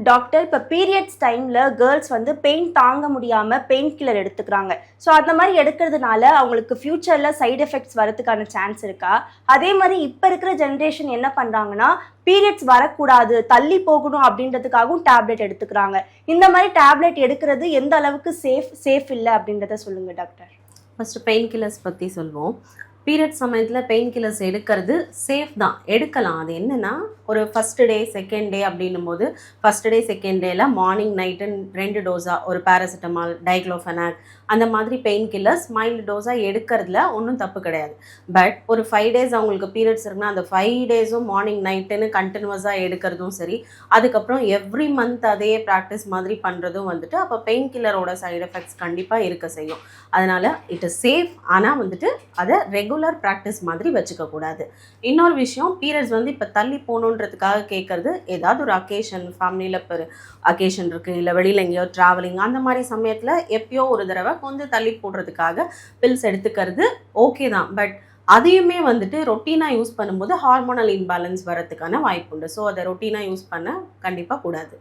Doctor, இப்போ periods டைமில் girls வந்து பெயின் தாங்க முடியாமல் பெயின் கில்லர் எடுத்துக்கிறாங்க. ஸோ அந்த மாதிரி எடுக்கிறதுனால அவங்களுக்கு ஃப்யூச்சரில் சைடு எஃபெக்ட்ஸ் வரதுக்கான சான்ஸ் இருக்கா? அதே மாதிரி இப்போ இருக்கிற ஜென்ரேஷன் என்ன பண்ணுறாங்கன்னா, பீரியட்ஸ் வரக்கூடாது, தள்ளி போகணும் அப்படின்றதுக்காகவும் டேப்லெட் எடுத்துக்கிறாங்க. இந்த மாதிரி டேப்லெட் எடுக்கிறது எந்த அளவுக்கு சேஃப் இல்லை அப்படின்றத சொல்லுங்கள் டாக்டர். ஃபஸ்ட்டு பெயின் கில்லர்ஸ் பற்றி சொல்வோம். பீரியட் சமயத்தில் பெயின் கில்லர்ஸ் எடுக்கிறது சேஃப் தான், எடுக்கலாம். அது என்னென்னா, ஒரு ஃபஸ்ட்டு டே செகண்ட் டே அப்படின்னும் போது ஃபஸ்ட்டு டே செகண்ட் டேயில் மார்னிங் நைட்டுன்னு 2 டோஸாக, ஒரு பேராசிட்டமால், டைக்ளோஃபெனாக் அந்த மாதிரி பெயின் கில்லர்ஸ் மைல்டு டோஸாக எடுக்கிறதுல ஒன்றும் தப்பு கிடையாது. பட் ஒரு 5 டேஸ் அவங்களுக்கு பீரியட்ஸ் இருக்குன்னா அந்த 5 டேஸும் மார்னிங் நைட்டுன்னு கண்டினியூஸாக எடுக்கிறதும் சரி, அதுக்கப்புறம் எவ்ரி மந்த் அதே ப்ராக்டிஸ் மாதிரி பண்ணுறதும் வந்துட்டு அப்போ பெயின் கில்லரோட சைடு எஃபெக்ட்ஸ் கண்டிப்பாக இருக்க செய்யும். அதனால் இட் இஸ் சேஃப், ஆனால் வந்துட்டு அதை ரெகுலர் ப்ராக்டிஸ் மாதிரி வச்சுக்கக்கூடாது. இன்னொரு விஷயம், பீரியட்ஸ் வந்து இப்போ தள்ளி போகணுன்றதுக்காக கேட்குறது, ஏதாவது ஒரு அக்கேஷன், ஃபேமிலியில் இப்போ அக்கேஷன் இருக்குது, இல்லை வெளியில் எங்கேயோ ட்ராவலிங், அந்த மாதிரி சமயத்தில் எப்பயோ ஒரு தடவை கொஞ்சம் தள்ளி போடுறதுக்காக பில்ஸ் எடுத்துக்கிறது ஓகே தான். பட் அதையுமே வந்துட்டு ரொட்டீனாக யூஸ் பண்ணும்போது ஹார்மோனல் இன்பேலன்ஸ் வரதுக்கான வாய்ப்பு உண்டு. ஸோ அதை ரொட்டீனாக யூஸ் பண்ண கண்டிப்பாக கூடாது.